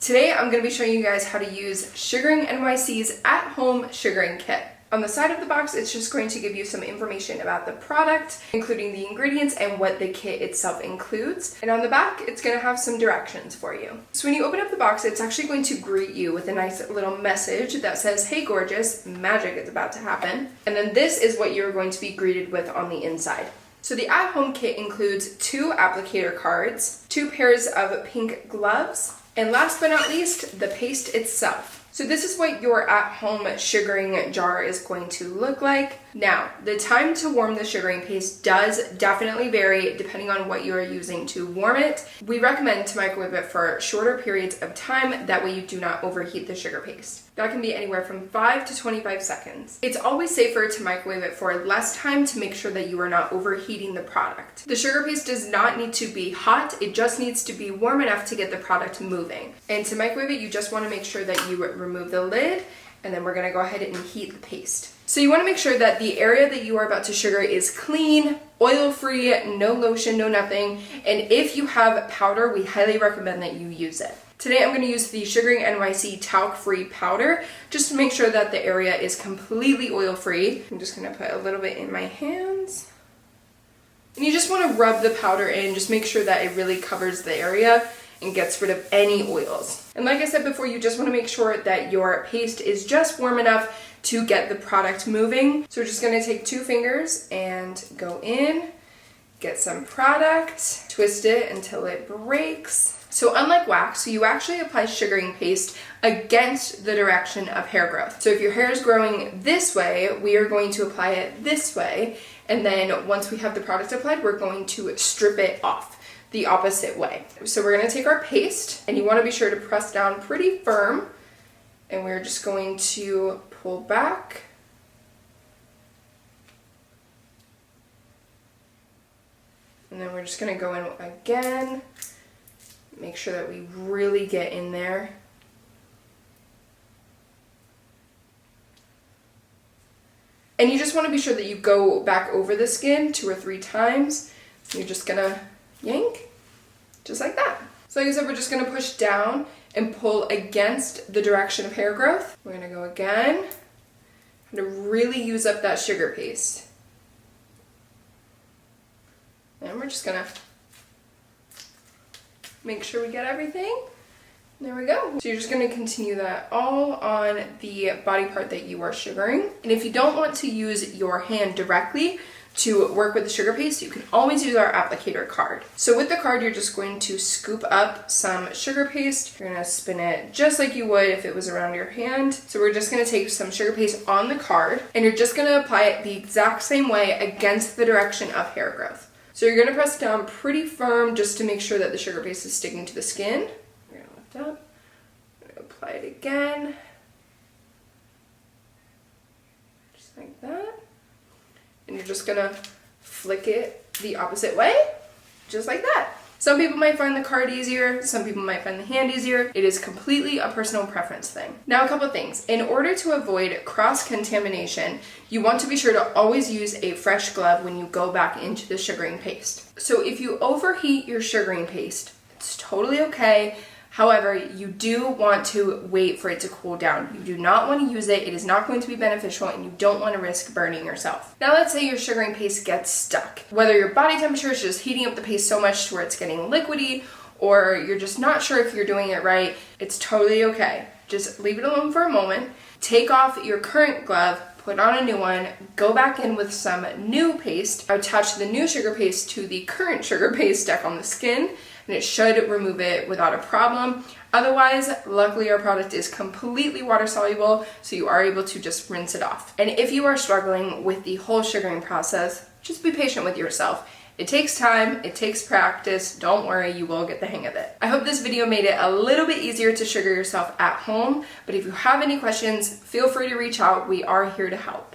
Today I'm going to be showing you guys how to use Sugaring NYC's at-home sugaring kit. On the side of the box, it's just going to give you some information about the product, including the ingredients and what the kit itself includes. And on the back, it's going to have some directions for you. So when you open up the box, it's actually going to greet you with a nice little message that says, "Hey gorgeous, magic is about to happen." And then this is what you're going to be greeted with on the inside. So the at-home kit includes 2 applicator cards, 2 pairs of pink gloves, and last but not least, the paste itself. So this is what your at-home sugaring jar is going to look like. Now, the time to warm the sugaring paste does definitely vary depending on what you are using to warm it. We recommend to microwave it for shorter periods of time, that way you do not overheat the sugar paste. That can be anywhere from 5 to 25 seconds. It's always safer to microwave it for less time to make sure that you are not overheating the product. The sugar paste does not need to be hot, it just needs to be warm enough to get the product moving. And to microwave it, you just want to make sure that you remove the lid, and then we're going to go ahead and heat the paste. So you want to make sure that the area that you are about to sugar is clean, oil-free, no lotion, no nothing. And if you have powder, we highly recommend that you use it. Today I'm going to use the Sugaring NYC talc-free powder just to make sure that the area is completely oil-free. I'm just going to put a little bit in my hands. And you just want to rub the powder in, just make sure that it really covers the area and gets rid of any oils. And like I said before, you just want to make sure that your paste is just warm enough to get the product moving. So we're just going to take 2 fingers and go in, get some product, twist it until it breaks. So unlike wax, you actually apply sugaring paste against the direction of hair growth. So if your hair is growing this way, we are going to apply it this way. And then once we have the product applied, we're going to strip it off the opposite way. So we're going to take our paste, and you want to be sure to press down pretty firm. And we're just going to pull back. And then we're just going to go in again. Make sure that we really get in there. And you just want to be sure that you go back over the skin 2 or 3 times. You're just gonna yank, just like that. So like I said, we're just gonna push down and pull against the direction of hair growth. We're gonna go again. I'm gonna really use up that sugar paste. And we're just gonna make sure we get everything. There we go. So you're just going to continue that all on the body part that you are sugaring. And if you don't want to use your hand directly to work with the sugar paste, you can always use our applicator card. So with the card, you're just going to scoop up some sugar paste. You're going to spin it just like you would if it was around your hand. So we're just going to take some sugar paste on the card, and you're just going to apply it the exact same way against the direction of hair growth. So you're going to press down pretty firm just to make sure that the sugar paste is sticking to the skin. We're going to lift up. I'm going to apply it again. Just like that. And you're just going to flick it the opposite way, just like that. Some people might find the card easier, some people might find the hand easier. It is completely a personal preference thing. Now, a couple of things. In order to avoid cross-contamination, you want to be sure to always use a fresh glove when you go back into the sugaring paste. So if you overheat your sugaring paste, it's totally okay. However, you do want to wait for it to cool down. You do not want to use it. It is not going to be beneficial, and you don't want to risk burning yourself. Now, let's say your sugaring paste gets stuck. Whether your body temperature is just heating up the paste so much to where it's getting liquidy, or you're just not sure if you're doing it right, it's totally okay. Just leave it alone for a moment. Take off your current glove, put on a new one, go back in with some new paste, attach the new sugar paste to the current sugar paste stuck on the skin, and it should remove it without a problem. Otherwise, luckily our product is completely water soluble, so you are able to just rinse it off. And if you are struggling with the whole sugaring process, just be patient with yourself. It takes time, it takes practice. Don't worry, you will get the hang of it. I hope this video made it a little bit easier to sugar yourself at home, but if you have any questions, feel free to reach out. We are here to help.